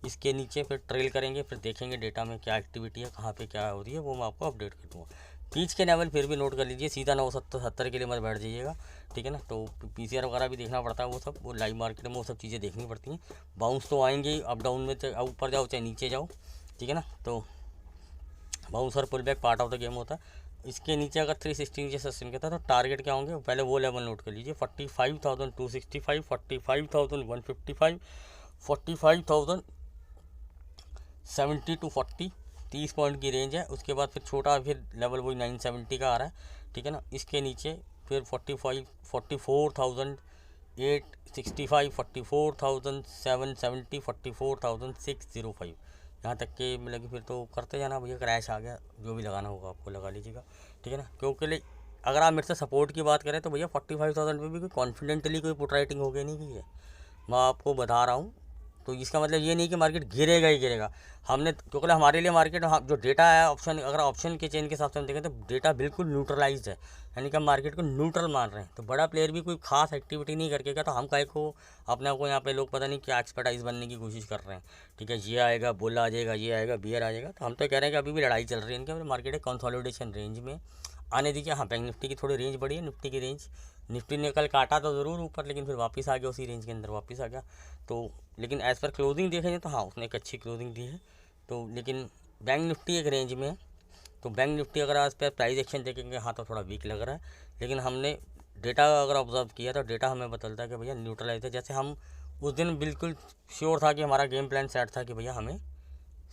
Speaker 1: इसके नीचे फिर ट्रेल करेंगे, फिर देखेंगे डेटा में क्या एक्टिविटी है, कहाँ पे क्या हो रही है, वो मैं आपको अपडेट कर दूँगा। बीच के लेवल फिर भी नोट कर लीजिए, सीधा 970 के लिए मत बैठ जाइएगा, ठीक है ना। तो पीसीआर वगैरह भी देखना पड़ता है, वो लाइव मार्केट में वो सब चीज़ें देखनी पड़ती हैं। बाउंस तो आएंगे अप डाउन में, चाहे ऊपर जाओ चाहे नीचे जाओ, ठीक है ना। तो बाउंस और pull back part of the game होता है। इसके नीचे अगर 360 नीचे सस्टेन करता है तो टारगेट क्या होंगे, पहले वो लेवल नोट कर लीजिए, 45,265, 45,155, 45,070 to 40, 30 पॉइंट की रेंज है। उसके बाद फिर छोटा फिर लेवल वही 970 का आ रहा है, ठीक है ना। इसके नीचे फिर 44,865, 44,770, 44,605, यहाँ तक के मतलब कि फिर तो करते जाना भैया, क्रैश आ गया जो भी लगाना होगा आपको लगा लीजिएगा, ठीक है ना। क्योंकि अगर आप मेरे से सपोर्ट की बात करें तो भैया 45,000 पे भी कोई कॉन्फिडेंटली कोई पुट राइटिंग हो गई नहीं की है, मैं आपको बता रहा हूँ। तो इसका मतलब ये नहीं कि मार्केट गिरेगा ही गिरेगा। हमने क्योंकि हमारे लिए मार्केट जो डेटा है ऑप्शन, अगर ऑप्शन के चेन के हिसाब से हम देखें तो डेटा बिल्कुल न्यूट्रलाइज्ड है, यानी कि हम मार्केट को न्यूट्रल मान रहे हैं। तो बड़ा प्लेयर भी कोई खास एक्टिविटी नहीं करके क्या, तो हम काहे को अपने आप को यहाँ पे लोग पता नहीं क्या एक्सपर्टाइज बनने की कोशिश कर रहे हैं, ठीक है। ये आएगा बुल आ जाएगा, ये आएगा बियर आ जाएगा, तो हम तो कह रहे हैं कि अभी भी लड़ाई चल रही है इनके, मार्केट है कंसोलिडेशन रेंज में आने दीजिए। हाँ, बैंक निफ्टी की थोड़ी रेंज बढ़ी है, निफ्टी की रेंज, निफ्टी ने कल काटा तो ज़रूर ऊपर, लेकिन फिर वापस आ गया, उसी रेंज के अंदर वापस आ गया। तो लेकिन एज़ पर क्लोजिंग देखेंगे तो हाँ उसने एक अच्छी क्लोजिंग दी है। तो लेकिन बैंक निफ्टी एक रेंज में है, तो बैंक निफ्टी अगर आज पर प्राइस एक्शन देखेंगे हाँ तो थोड़ा वीक लग रहा है। लेकिन हमने डेटा अगर ऑब्जर्व किया तो डेटा हमें बतलता है कि भैया न्यूट्रलाइज है। जैसे हम उस दिन बिल्कुल श्योर था कि हमारा गेम प्लान सेट था कि भैया हमें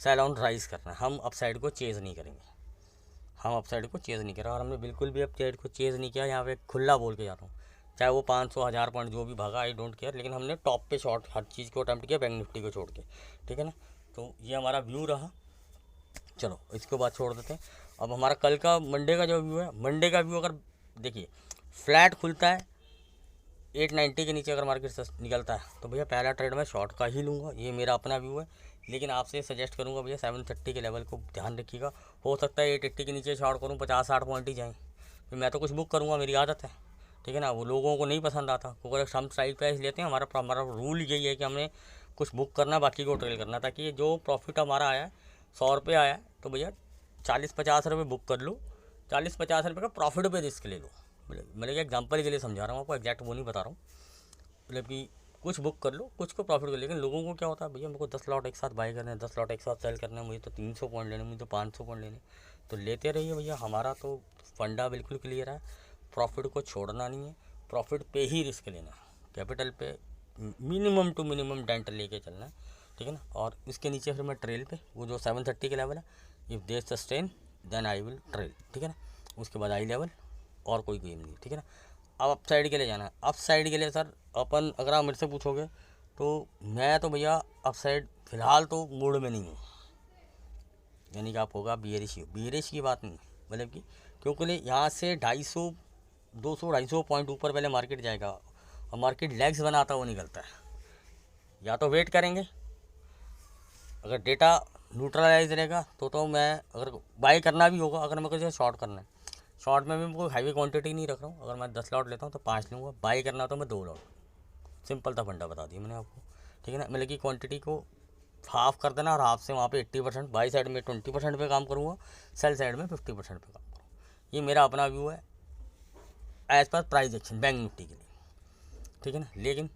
Speaker 1: सेल ऑन राइज करना है, हम अपसाइड को चेज़ नहीं करेंगे, हम अपसाइड को चेज़ नहीं करा, और हमने बिल्कुल भी अपसाइड को चेज़ नहीं किया। यहाँ पे खुला बोल के जाता हूँ, चाहे वो 500-1000 पॉइंट जो भी भागा, आई डोंट केयर, लेकिन हमने टॉप पे शॉर्ट हर चीज़ को अटैम्प्ट किया, बैंक निफ्टी को छोड़ के, ठीक है ना। तो ये हमारा व्यू रहा। चलो इसके बाद छोड़ देते हैं। अब हमारा कल का मंडे का जो व्यू है, मंडे का व्यू अगर देखिए फ्लैट खुलता है 890 के नीचे अगर मार्केट निकलता है तो भैया पहला ट्रेड मैं शॉर्ट का ही लूँगा, ये मेरा अपना व्यू है। लेकिन आपसे सजेस्ट करूँगा भैया 730 के लेवल को ध्यान रखिएगा, हो सकता है 880 के नीचे शॉर्ट करूँ, 50-60 पॉइंट ही जाएँ, फिर मैं तो कुछ बुक करूँगा, मेरी आदत है, ठीक है ना। वो लोगों को नहीं पसंद आता, क्योंकि हम स्ट्राइक प्राइस लेते हैं, हमारा रूल यही है कि हमने कुछ बुक करना, बाकी को ट्रेल करना, ताकि जो प्रॉफिट हमारा आया 100 रुपये आया तो भैया 40-50 रुपये बुक कर लो, 40-50 रुपये का प्रॉफिट पे रिस्क ले लो। मतलब कि एग्जांपल के लिए समझा रहा हूँ आपको, एग्जैक्ट वो नहीं बता रहा हूँ, मतलब कि कुछ बुक कर लो, कुछ को प्रॉफिट कर। लेकिन लोगों को क्या होता है भैया मेरे को 10 लॉट एक साथ बाई करना है, 10 लॉट एक साथ सेल करना है, मुझे तो 300 पॉइंट लेने, मुझे तो 500 पॉइंट लेने, तो लेते रहिए भैया। हमारा तो फंडा बिल्कुल क्लियर है, प्रॉफिट को छोड़ना नहीं है, प्रॉफिट पे ही रिस्क लेना है, कैपिटल पे मिनिमम टू मिनिमम डेंट लेके चलना है, ठीक है ना। और इसके नीचे फिर मैं ट्रेल पे वो जो 730 के लेवल है, if they sustain then I will trail, ठीक है ना। उसके बाद आई लेवल और कोई गेम नहीं, ठीक है ना। अब अप साइड के लिए जाना है, अप साइड के लिए सर अपन अगर आप मेरे से पूछोगे तो मैं तो भैया अप साइड फ़िलहाल तो मूड में नहीं हूँ, यानी कि आप होगा बियरिश की बात नहीं, मतलब कि क्योंकि यहाँ से 250 200-250 पॉइंट ऊपर पहले मार्केट जाएगा, और मार्केट लेग्स बनाता हुआ निकलता है। या तो वेट करेंगे, अगर डेटा न्यूट्रलाइज रहेगा तो मैं अगर बाई करना भी होगा, अगर मेरे को जैसे शॉर्ट करना है, शॉर्ट में भी कोई हाईवे क्वांटिटी नहीं रख रहा हूँ। अगर मैं 10 लॉट लेता हूँ तो 5 लूँगा, बाई करना तो मैं 2 लॉट। सिंपल था फंडा, बता दिया मैंने आपको, ठीक है ना। मतलब कि क्वांटिटी को हाफ कर देना और हाफ से वहाँ पे 80%, बाई साइड में 20% पे काम करूँगा, सेल साइड में 50% पे काम करूँगा। ये मेरा अपना व्यू है as per price action bank Nifty के लिए, ठीक है ना। लेकिन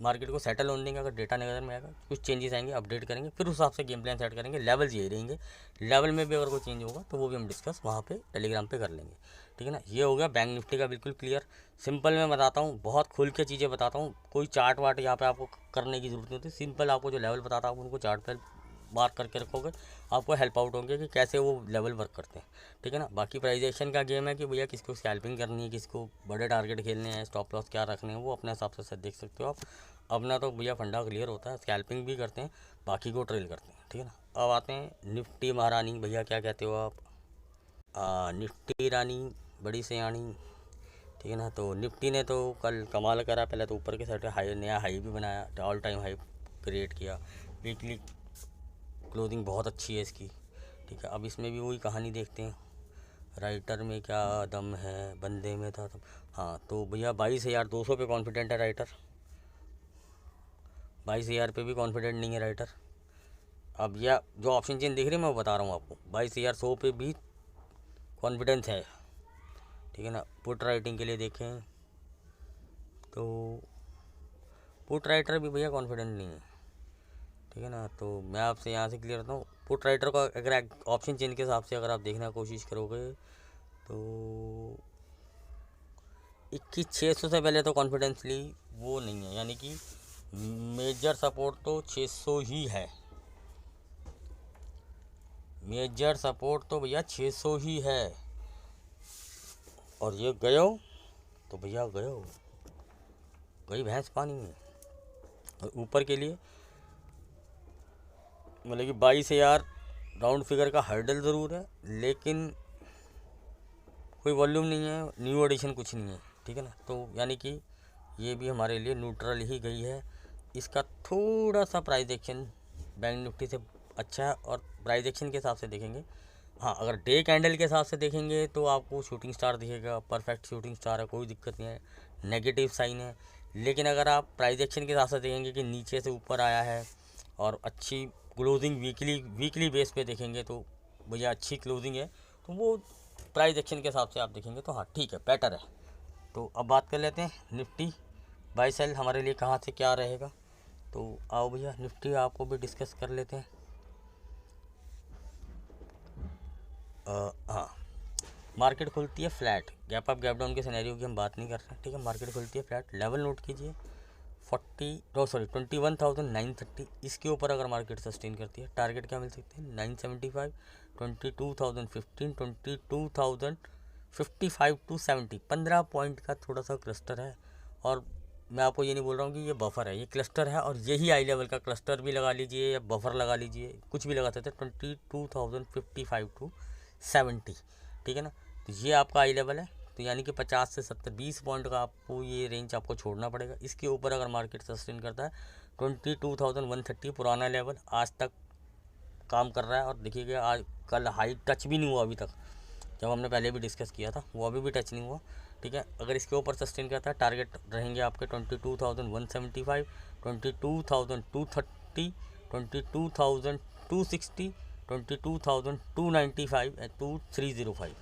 Speaker 1: मार्केट को सेटल होने देंगे, अगर डेटा नज़र में आएगा, कुछ चेंजेस आएंगे, अपडेट करेंगे, फिर उस हिसाब से गेम प्लान सेट करेंगे। लेवल्स यही रहेंगे, लेवल में भी अगर कोई चेंज होगा तो वो भी हम डिस्कस वहाँ पे टेलीग्राम पे कर लेंगे, ठीक है ना। ये हो गया बैंक निफ्टी का बिल्कुल क्लियर, सिंपल में बताता हूँ, बहुत खुल के चीज़ें बताता हूँ। कोई चार्ट वार्ट यहाँ पे आपको करने की जरूरत नहीं होती, सिंपल आपको जो लेवल बताता हूँ उनको चार्ट पर मार्क करके रखोगे, आपको हेल्प आउट होंगे कि कैसे वो लेवल वर्क करते हैं, ठीक है ना। बाकी प्राइजेशन का गेम है कि भैया किसको स्कैल्पिंग करनी है, किसको बड़े टारगेट खेलने हैं, स्टॉप लॉस क्या रखने हैं, वो अपने हिसाब से देख सकते हो आप। अपना तो भैया फंडा क्लियर होता है, स्कैल्पिंग भी करते हैं, बाकी को ट्रेल करते हैं, ठीक है ना। अब आते हैं निफ्टी महारानी, भैया क्या कहते हो आप? निफ्टी रानी बड़ी सयानी, ठीक है ना। तो निफ्टी ने तो कल कमाल करा, पहले तो ऊपर के साइड हाई, नया हाई भी बनाया, ऑल टाइम हाई क्रिएट किया, वीकली क्लोजिंग बहुत अच्छी है इसकी, ठीक है। अब इसमें भी वही कहानी देखते हैं, राइटर में क्या दम है, बंदे में था दम। हाँ तो भैया 22,200 पे कॉन्फिडेंट है राइटर, 22,000 पे भी कॉन्फिडेंट नहीं है राइटर। अब यह जो ऑप्शन चेन दिख रही है मैं वो बता रहा हूँ आपको, 22,100 पे भी कॉन्फिडेंस है, ठीक है ना। पुट राइटिंग के लिए देखें तो पुट राइटर भी भैया कॉन्फिडेंट नहीं है, ठीक है ना। तो मैं आपसे यहाँ से क्लियर करता हूँ, पुट राइटर को अगर ऑप्शन चेन के हिसाब से अगर आप देखने की कोशिश करोगे तो 21,600 से पहले तो कॉन्फिडेंसली वो नहीं है, यानी कि मेजर सपोर्ट तो 600 ही है, मेजर सपोर्ट तो भैया 600 ही है। और ये गयो तो भैया गयो, गई भैंस पानी में। और ऊपर के लिए मतलब कि 22,000 राउंड फिगर का हर्डल ज़रूर है, लेकिन कोई वॉल्यूम नहीं है, न्यू एडिशन कुछ नहीं है, ठीक है ना। तो यानी कि ये भी हमारे लिए न्यूट्रल ही गई है। इसका थोड़ा सा प्राइस एक्शन बैंक निफ्टी से अच्छा है, और प्राइस एक्शन के हिसाब से देखेंगे, हाँ अगर डे कैंडल के हिसाब से देखेंगे तो आपको शूटिंग स्टार दिखेगा, परफेक्ट शूटिंग स्टार है, कोई दिक्कत नहीं है, नेगेटिव साइन है। लेकिन अगर आप प्राइस एक्शन के हिसाब से देखेंगे कि नीचे से ऊपर आया है और अच्छी क्लोजिंग वीकली बेस पे देखेंगे तो भैया अच्छी क्लोजिंग है, तो वो प्राइस एक्शन के हिसाब से आप देखेंगे तो हाँ ठीक है, बेटर है। तो अब बात कर लेते हैं निफ्टी बाई सेल हमारे लिए कहाँ से क्या रहेगा। तो आओ भैया निफ्टी आपको भी डिस्कस कर लेते हैं। हाँ, मार्केट खुलती है flat, gap up gap down के सिनेरियो की हम बात नहीं कर रहे हैं, ठीक है। मार्केट खुलती है फ्लैट, लेवल नोट कीजिए 21,930, इसके ऊपर अगर मार्केट सस्टेन करती है टारगेट क्या मिल सकते हैं 975, 22,015, 22,055 टू 70, 15 पॉइंट का थोड़ा सा क्लस्टर है। और मैं आपको ये नहीं बोल रहा हूँ कि ये बफर है, ये क्लस्टर है, और यही आई लेवल का क्लस्टर भी लगा लीजिए या बफर लगा लीजिए, कुछ भी लगा सकते हैं। 22,055 टू 70, ठीक है ना। तो ये आपका आई लेवल है, तो यानी कि 50 से 70, 20 पॉइंट का आपको ये रेंज आपको छोड़ना पड़ेगा। इसके ऊपर अगर मार्केट सस्टेन करता है 22,130 पुराना लेवल आज तक काम कर रहा है, और देखिएगा आज कल हाई टच भी नहीं हुआ अभी तक, जब हमने पहले भी डिस्कस किया था वो अभी भी टच नहीं हुआ, ठीक है। अगर इसके ऊपर सस्टेन करता है टारगेट रहेंगे आपके 22,175, 22,230, 22,260, 22,295 एंड 2305।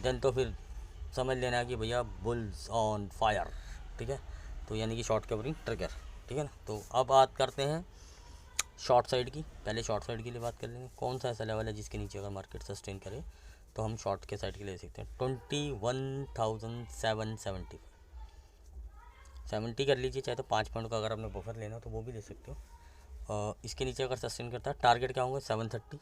Speaker 1: देन तो फिर समझ लेना कि भैया बुल्स ऑन फायर, ठीक है। तो यानी कि शॉर्ट कवरिंग ट्रिगर, ठीक है ना। तो अब बात करते हैं शॉर्ट साइड की, पहले शॉर्ट साइड के लिए बात कर लेंगे। कौन सा ऐसा लेवल है जिसके नीचे अगर मार्केट सस्टेन करे तो हम शॉर्ट के साइड के लिए ले सकते हैं 21,770, 70 कर लीजिए, चाहे तो 5 पॉइंट का अगर आपने बफर लेना हो तो वो भी ले सकते हो। इसके नीचे अगर सस्टेन करता है टारगेट क्या होंगे 730,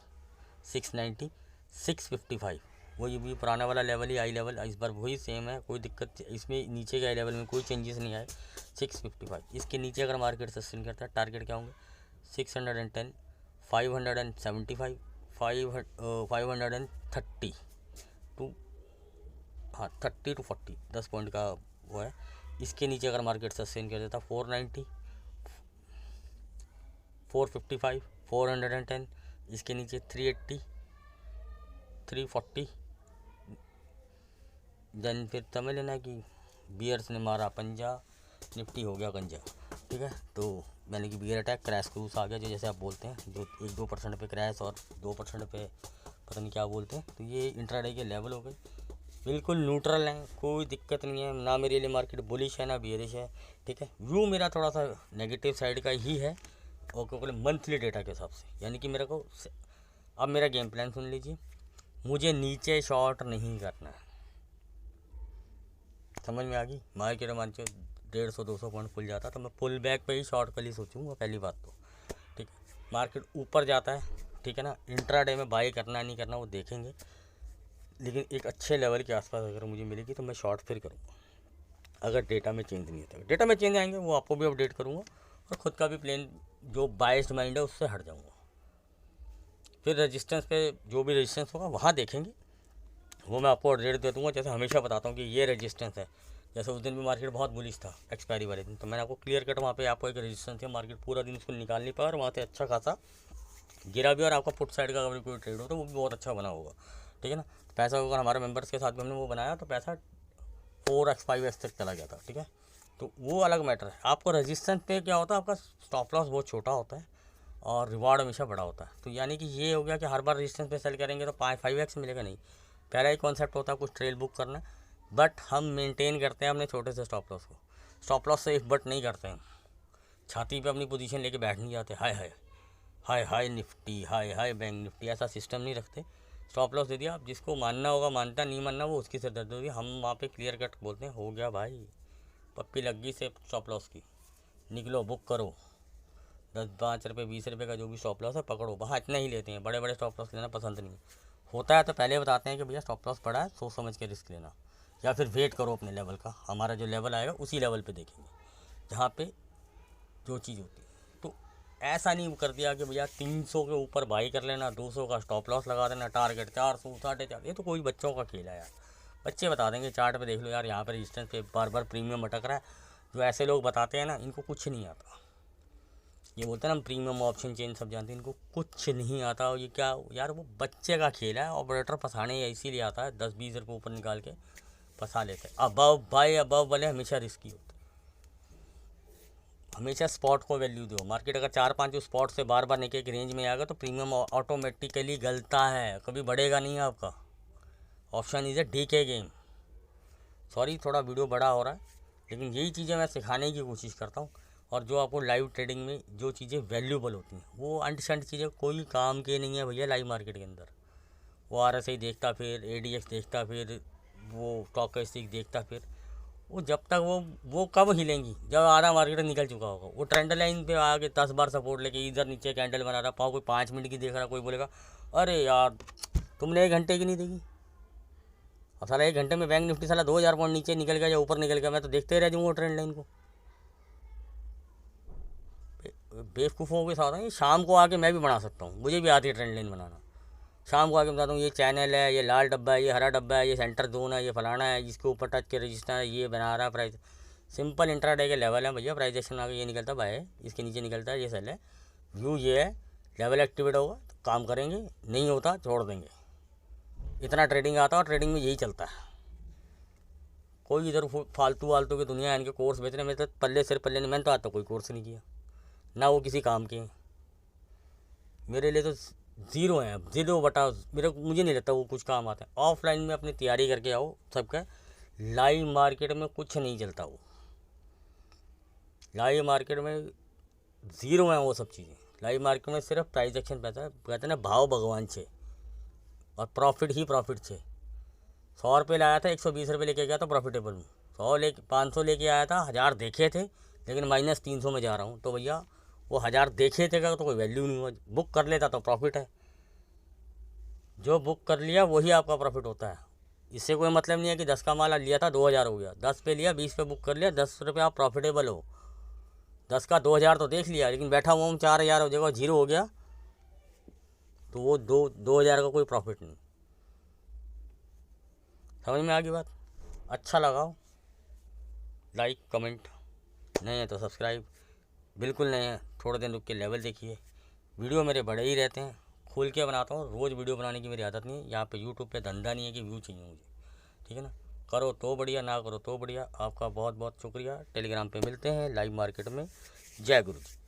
Speaker 1: 690, 655, वही भी पुराना वाला लेवल ही आई लेवल इस बार वही सेम है, कोई दिक्कत इसमें नीचे के आई लेवल में कोई चेंजेस नहीं आए। 655 इसके नीचे अगर मार्केट सस्टेन करता है टारगेट क्या होंगे 610, 575, 530 टू, हाँ 30 टू 40, 10 पॉइंट का वो है। इसके नीचे अगर मार्केट सस्टेन कर देता 490, 455, 410, इसके नीचे 380, 340, देन फिर समझ लेना कि बियर्स ने मारा पंजा, निफ्टी हो गया गंजा। ठीक है, तो मैंने कि बियर अटैक, क्रैश क्रूज आ गया, जो जैसे आप बोलते हैं, जो 1-2% पे क्रैश और 2% पे पता नहीं क्या बोलते हैं। तो ये इंट्राडे के लेवल हो गए, बिल्कुल न्यूट्रल हैं, कोई दिक्कत नहीं है, ना मेरे लिए मार्केट बुलिश है ना बियरिश है। ठीक है, व्यू मेरा थोड़ा सा नेगेटिव साइड का ही है, और क्योंकि मंथली डेटा के हिसाब से, यानी कि मेरे को अब मेरा गेम प्लान सुन लीजिए, मुझे नीचे शॉर्ट नहीं करना है। समझ में आ गई? मार्केट मान के 150-200 पॉइंट खुल जाता तो मैं पुल बैक पे ही शॉर्ट कल ही सोचूंगा, पहली बात तो। ठीक है, मार्केट ऊपर जाता है, ठीक है ना, इंट्राडे में बाई करना नहीं करना वो देखेंगे, लेकिन एक अच्छे लेवल के आसपास अगर मुझे मिलेगी तो मैं शॉर्ट फिर करूँगा, अगर डेटा में चेंज नहीं होता। डेटा में चेंज आएंगे वो आपको भी अपडेट करूँगा, और ख़ुद का भी प्लान जो बाइस्ड माइंड है उससे हट जाऊँगा। फिर रेजिस्टेंस पे जो भी रेजिस्टेंस होगा वहाँ देखेंगे, वो मैं आपको अपडेट दे दूँगा। जैसे हमेशा बताता हूँ कि ये रेजिस्टेंस है, जैसे उस दिन भी मार्केट बहुत बुलिश था एक्सपायरी वाले दिन, तो मैंने आपको क्लियर कट वहाँ पे आपको एक रेजिस्टेंस है, मार्केट पूरा दिन उसको निकाल नहीं पाया और वहाँ से अच्छा खासा गिरा भी, और आपका पुट साइड का अगर कोई ट्रेड हो तो वो भी बहुत अच्छा बना होगा। ठीक है ना, पैसा अगर हमारे मेंबर्स के साथ भी हमने वो बनाया तो पैसा 4x 5x तक चला गया था। ठीक है, तो वो अलग मैटर है। आपको रेजिस्टेंस पे क्या होता है, आपका स्टॉप लॉस बहुत छोटा होता है और रिवार्ड हमेशा बड़ा होता है। तो यानी कि ये हो गया कि हर बार रेजिस्टेंस पे सेल करेंगे तो 5x मिलेगा, नहीं। पहला ही कॉन्सेप्ट होता है कुछ ट्रेल बुक करना है, बट हम मेंटेन करते हैं अपने छोटे से स्टॉप लॉस को। स्टॉप लॉस से इफ बट नहीं करते हैं, छाती पे अपनी पोजीशन लेके बैठ नहीं जाते, हाय हाय हाय हाय निफ्टी, हाय हाय बैंक निफ्टी, ऐसा सिस्टम नहीं रखते। स्टॉप लॉस दे दिया, आप जिसको मानना होगा मानता, नहीं मानना वो उसकी सिरदर्द होगी। हम वहाँ पे क्लियर कट बोलते हैं, हो गया भाई, पप्पी लग गई से स्टॉप लॉस की, निकलो बुक करो, 10-5 रुपये 20 रुपये का जो भी स्टॉप लॉस है पकड़ो। वहाँ इतना ही लेते हैं, बड़े बड़े स्टॉप लॉस लेना पसंद नहीं होता है, तो पहले बताते हैं कि भैया स्टॉप लॉस पड़ा है, सोच समझ के रिस्क लेना, या फिर वेट करो अपने लेवल का, हमारा जो लेवल आएगा उसी लेवल पे देखेंगे जहाँ पे जो चीज़ होती है। तो ऐसा नहीं कर दिया कि भैया 300 के ऊपर बाई कर लेना, 200 का स्टॉप लॉस लगा देना, टारगेट 400 450, ये तो कोई बच्चों का खेल है यार। बच्चे बता देंगे चार्ट पे देख लो यार, यहाँ पर रेजिस्टेंस पे बार बार प्रीमियम अटक रहा है। जो ऐसे लोग बताते हैं ना, इनको कुछ नहीं आता। ये बोलते हैं ना हम प्रीमियम ऑप्शन चेन सब जानते हैं, इनको कुछ नहीं आता। और ये क्या यार, वो बच्चे का खेल है। ऑपरेटर फंसाने इसीलिए आता है, 10-20 रुपये ऊपर निकाल के फंसा लेते हैं। अबव बाय अबव वाले हमेशा रिस्की होते हैं। हमेशा स्पॉट को वैल्यू दो। मार्केट अगर 4-5 स्पॉट से बार बार नीचे की रेंज में आएगा तो प्रीमियम ऑटोमेटिकली गलता है, कभी बढ़ेगा नहीं आपका। Option is a decay game. Sorry थोड़ा वीडियो बड़ा हो रहा है, लेकिन यही चीज़ें मैं सिखाने की कोशिश करता हूँ। और जो आपको लाइव ट्रेडिंग में जो चीज़ें वैल्यूबल होती हैं, वो अंटशंट चीज़ें कोई काम की नहीं है भैया लाइव मार्केट के अंदर। वो RSI देखता, फिर ADX देखता, फिर वो स्टॉकेस्टिक देखता, फिर वो जब तक वो कब हिलेंगी, जब आधा मार्केट निकल चुका होगा। वो ट्रेंड लाइन पे आके 10 बार सपोर्ट लेके इधर नीचे कैंडल बना रहा, पाओ कोई 5 मिनट की देख रहा, कोई बोलेगा अरे यार तुमने 1 घंटे की नहीं देखी। अब साला 1 घंटे में बैंक निफ्टी साला 2000 पॉइंट नीचे निकल गया या ऊपर निकल गया, मैं तो देखते रह जाऊँगा ट्रेंड लाइन को। बेवकूफ़ों के साथ है। शाम को आके मैं भी बना सकता हूँ, मुझे भी आती है ट्रेंड लाइन बनाना। शाम को आके बताता हूँ ये चैनल है, ये लाल डब्बा है, ये हरा डब्बा है, ये सेंटर जोन है, ये फलाना है, जिसके ऊपर टच के रजिस्टर है, ये बना रहा प्राइस। सिंपल इंट्राडे के लेवल है भैया, प्राइस एक्शन आगे ये निकलता बाय, इसके नीचे निकलता है, ये सेल है। व्यू ये है, लेवल एक्टिवेट होगा तो काम करेंगे, नहीं होता छोड़ देंगे। इतना ट्रेडिंग आता है और ट्रेडिंग में यही चलता है। कोई इधर फालतू वालतू की दुनिया है, इनके कोर्स बेचने में तो पल्ले सिर पल्ले नहीं। मैंने तो आज तक कोई कोर्स नहीं किया, ना वो किसी काम के। मेरे लिए तो ज़ीरो है, 0/। मुझे नहीं लगता वो कुछ काम आता है। ऑफलाइन में अपनी तैयारी करके आओ सबका। लाइव मार्केट में कुछ नहीं चलता। वो लाइव मार्केट में ज़ीरो है वो सब चीज़ें। लाइव मार्केट में सिर्फ प्राइस एक्शन पैसा है, कहते हैं ना भाव भगवान छे और प्रॉफिट ही प्रॉफिट छे। 100 रुपये लाया था, 120 रुपये लेके गया तो प्रॉफिटेबल हूँ। 500 लेके आया था, 1000 देखे थे, लेकिन -300 में जा रहा हूँ। तो भैया वो 1000 देखे थे का तो कोई वैल्यू नहीं हुआ। बुक कर लेता तो प्रॉफिट है, जो बुक कर लिया वही आपका प्रॉफिट होता है। इससे कोई मतलब नहीं है कि 10 का माल लिया था 2000 हो गया, 10 पे लिया 20 पे बुक कर लिया, 10 रुपये आप प्रॉफिटेबल हो। 10 का 2000 तो देख लिया, लेकिन बैठा हुआ हूँ 4000 हो जाएगा, 0 हो गया तो वो 2000 का कोई प्रॉफिट नहीं। समझ में आ गई बात? अच्छा लगाओ, लाइक कमेंट, नए हैं तो सब्सक्राइब, बिल्कुल नए हैं थोड़े दिन रुक के लेवल देखिए। वीडियो मेरे बड़े ही रहते हैं, खोल के बनाता हूँ। रोज़ वीडियो बनाने की मेरी आदत नहीं है। यहाँ पे यूट्यूब पे धंधा नहीं है कि व्यू चाहिए मुझे, ठीक है ना। करो तो बढ़िया, ना करो तो बढ़िया। आपका बहुत बहुत शुक्रिया। टेलीग्राम पे मिलते हैं लाइव मार्केट में। जय गुरु जी।